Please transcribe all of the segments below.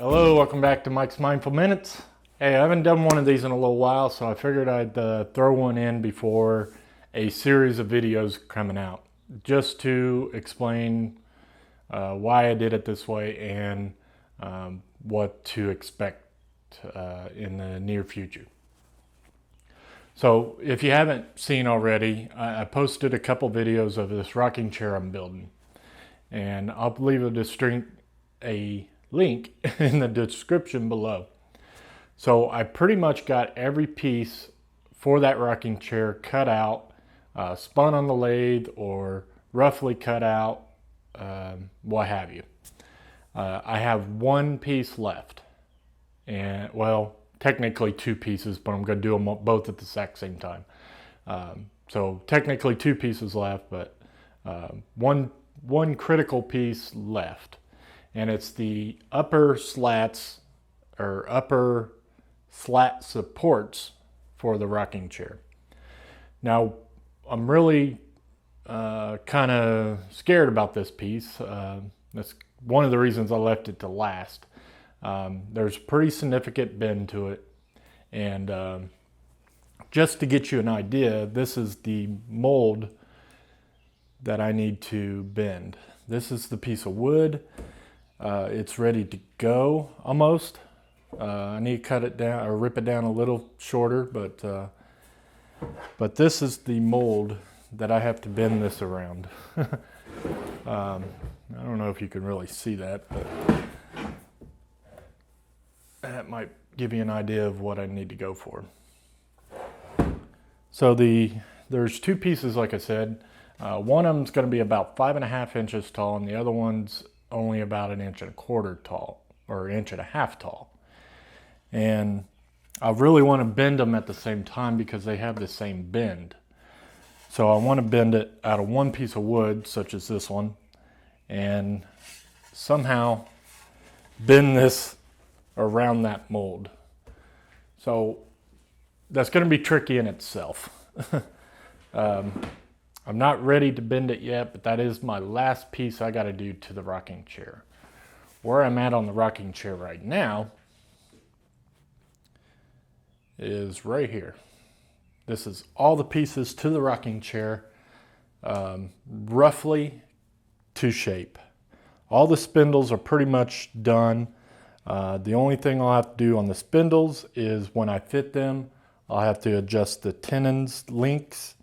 Hello, welcome back to Mike's Mindful Minutes. Hey, I haven't done one of these in a little while, so I figured I'd throw one in before a series of videos coming out, just to explain why I did it this way and what to expect in the near future. So if you haven't seen already, I posted a couple videos of this rocking chair I'm building, and I'll leave a link in the description below. So I pretty much got every piece for that rocking chair cut out, spun on the lathe or roughly cut out, what have you. I have one piece left, and well, technically two pieces, but I'm going to do them both at the exact same time. So technically two pieces left, but one critical piece left. And it's the upper slats or upper slat supports for the rocking chair. Now, I'm really kind of scared about this piece. That's one of the reasons I left it to last. There's a pretty significant bend to it. And just to get you an idea, this is the mold that I need to bend. This is the piece of wood. It's ready to go almost. I need to cut it down or rip it down a little shorter, but this is the mold that I have to bend this around. I don't know if you can really see that, but that might give you an idea of what I need to go for. So there's two pieces, like I said. One of them's going to be about 5.5 inches tall, and the other one's only about 1.25 inches tall, or 1.5 inches tall. And I really want to bend them at the same time because they have the same bend. So I want to bend it out of one piece of wood, such as this one, and somehow bend this around that mold. So that's going to be tricky in itself. I'm not ready to bend it yet, but that is my last piece I got to do to the rocking chair. Where I'm at on the rocking chair right now is right here. This is all the pieces to the rocking chair, roughly to shape. All the spindles are pretty much done. The only thing I'll have to do on the spindles is when I fit them, I'll have to adjust the tenons links,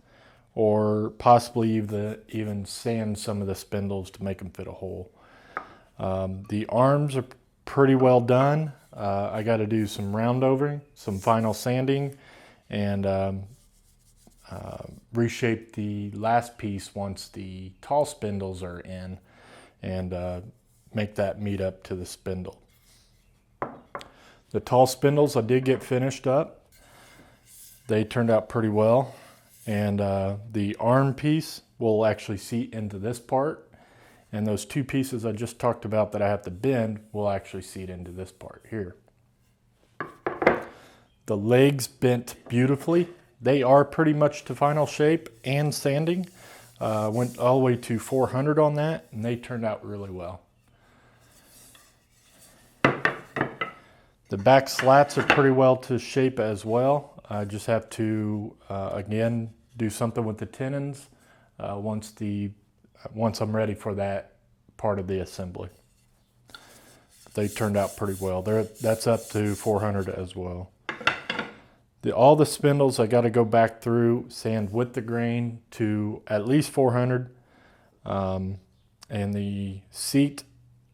or possibly even sand some of the spindles to make them fit a hole. The arms are pretty well done. I got to do some round overing, some final sanding, and reshape the last piece once the tall spindles are in, and make that meet up to the spindle. The tall spindles I did get finished up. They turned out pretty well. And the arm piece will actually seat into this part. And those two pieces I just talked about that I have to bend will actually seat into this part here. The legs bent beautifully. They are pretty much to final shape and sanding. Went all the way to 400 on that, and they turned out really well. The back slats are pretty well to shape as well. I just have to, again, do something with the tenons once I'm ready for that part of the assembly. They turned out pretty well. That's up to 400 as well. All the spindles I got to go back through, sand with the grain to at least 400. And the seat,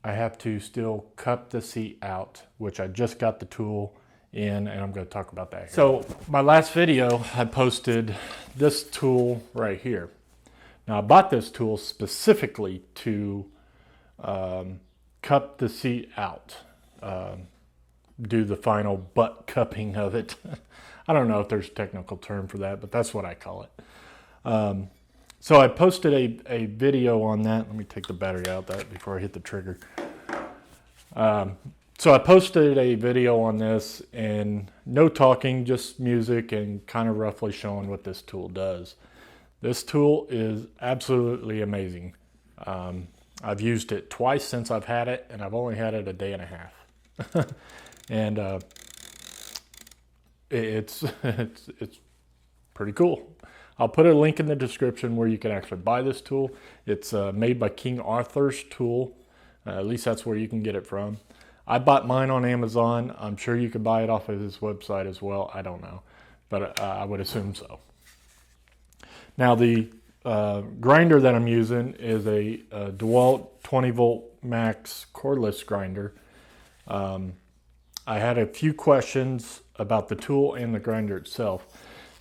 I have to still cut the seat out, which I just got the tool in, and I'm going to talk about that here. So my last video, I posted this tool right here. Now I bought this tool specifically to cup the seat out, do the final butt cupping of it. I don't know if there's a technical term for that, but that's what I call it. So I posted a video on that. Let me take the battery out that before I hit the trigger. So I posted a video on this, and no talking, just music and kind of roughly showing what this tool does. This tool is absolutely amazing. I've used it twice since I've had it, and I've only had it a day and a half. And it's pretty cool. I'll put a link in the description where you can actually buy this tool. It's made by King Arthur's Tool. At least that's where you can get it from. I bought mine on Amazon. I'm sure you could buy it off of his website as well. I don't know, but I would assume so. Now the grinder that I'm using is a DeWalt 20 volt max cordless grinder. I had a few questions about the tool and the grinder itself.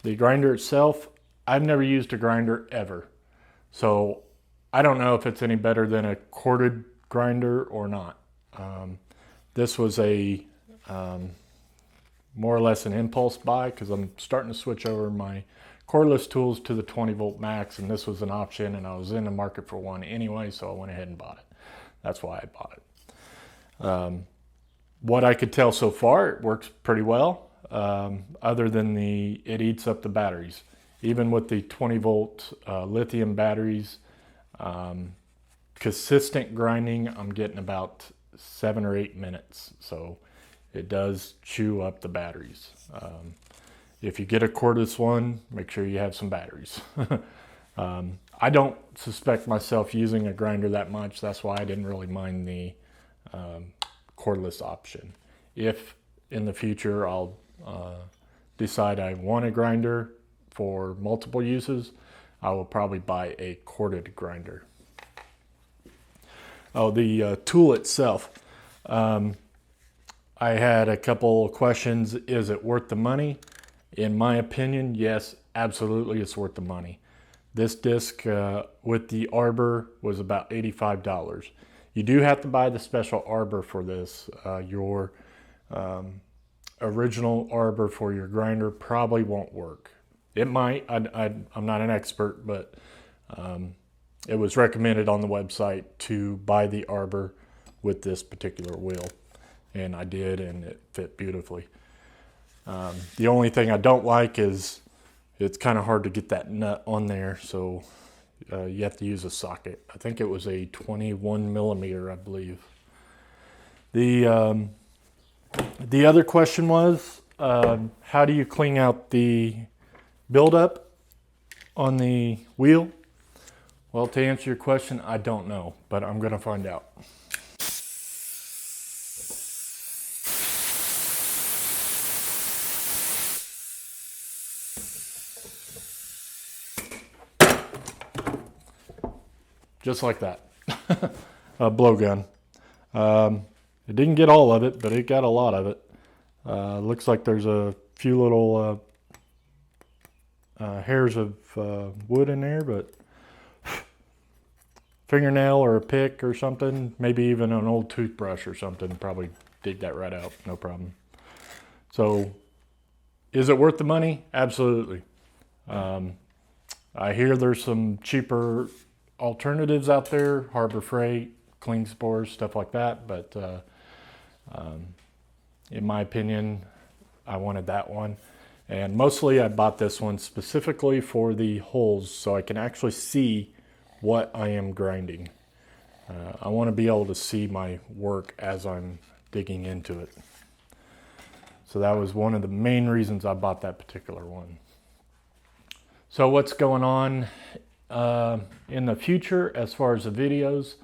The grinder itself, I've never used a grinder ever. So I don't know if it's any better than a corded grinder or not. This was a more or less an impulse buy because I'm starting to switch over my cordless tools to the 20 volt max, and this was an option and I was in the market for one anyway, so I went ahead and bought it. That's why I bought it. What I could tell so far, it works pretty well, other than it eats up the batteries. Even with the 20 volt lithium batteries, consistent grinding, I'm getting about 7 or 8 minutes. So it does chew up the batteries. If you get a cordless one, make sure you have some batteries. I don't suspect myself using a grinder that much. That's why I didn't really mind the cordless option. If in the future I'll decide I want a grinder for multiple uses, I will probably buy a corded grinder. Oh, the tool itself. I had a couple questions. Is it worth the money? In my opinion, yes, absolutely it's worth the money. This disc with the arbor was about $85. You do have to buy the special arbor for this. Your original arbor for your grinder probably won't work. It might. I'm not an expert, but it was recommended on the website to buy the arbor with this particular wheel. And I did, and it fit beautifully. The only thing I don't like is it's kind of hard to get that nut on there, so you have to use a socket. I think it was a 21 millimeter, I believe. The other question was, how do you clean out the buildup on the wheel? Well, to answer your question, I don't know, but I'm going to find out. Just like that. A blowgun. It didn't get all of it, but it got a lot of it. Looks like there's a few little hairs of wood in there, but fingernail or a pick or something, maybe even an old toothbrush or something, probably dig that right out, no problem. So, is it worth the money? Absolutely. I hear there's some cheaper alternatives out there, Harbor Freight, Clean Spores, stuff like that, but in my opinion, I wanted that one. And mostly I bought this one specifically for the holes so I can actually see what I am grinding. I want to be able to see my work as I'm digging into it. So that was one of the main reasons I bought that particular one. So what's going on in the future as far as the videos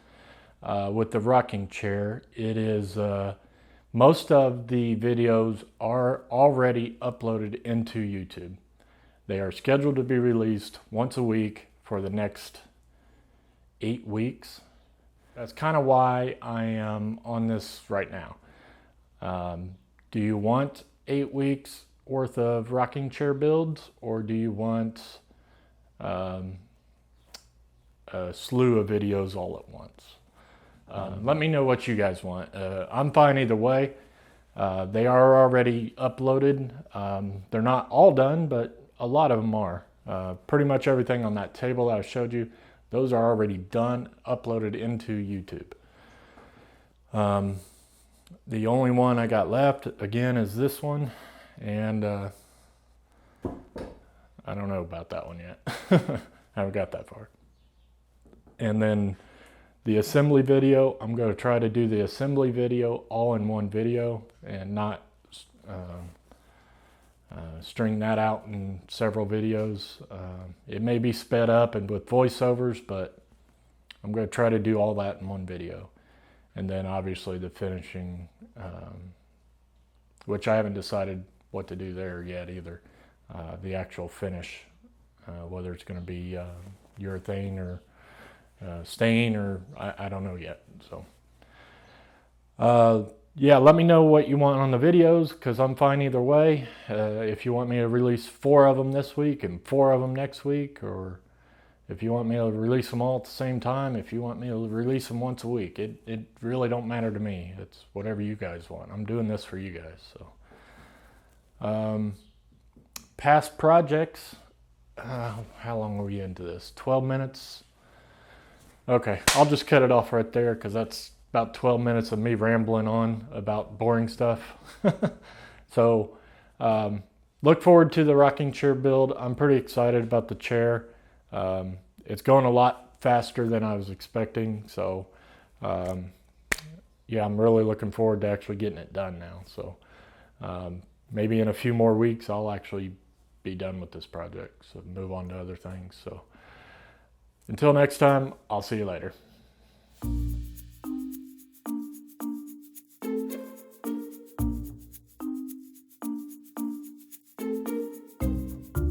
with the rocking chair? It is most of the videos are already uploaded into YouTube. They are scheduled to be released once a week for the next 8 weeks. That's kind of why I am on this right now. Do you want 8 weeks worth of rocking chair builds, or do you want a slew of videos all at once? Let me know what you guys want. I'm fine either way. They are already uploaded. They're not all done, but a lot of them are. Pretty much everything on that table that I showed you, those are already done, uploaded into YouTube. The only one I got left, again, is this one. And I don't know about that one yet. I haven't got that far. And then The assembly video, I'm going to try to do the assembly video all in one video and not string that out in several videos. It may be sped up and with voiceovers, but I'm going to try to do all that in one video. And then obviously the finishing, which I haven't decided what to do there yet either. The actual finish, whether it's going to be urethane or stain, or I don't know yet. So yeah, let me know what you want on the videos, because I'm fine either way. If you want me to release 4 of them this week and 4 of them next week, or if you want me to release them all at the same time, if you want me to release them once a week, it really don't matter to me. It's whatever you guys want. I'm doing this for you guys. So past projects, how long were we into this? 12 minutes. Okay, I'll just cut it off right there, because that's about 12 minutes of me rambling on about boring stuff. So look forward to the rocking chair build. I'm pretty excited about the chair. It's going a lot faster than I was expecting. So yeah, I'm really looking forward to actually getting it done now. So maybe in a few more weeks, I'll actually be done with this project. So move on to other things. So until next time, I'll see you later.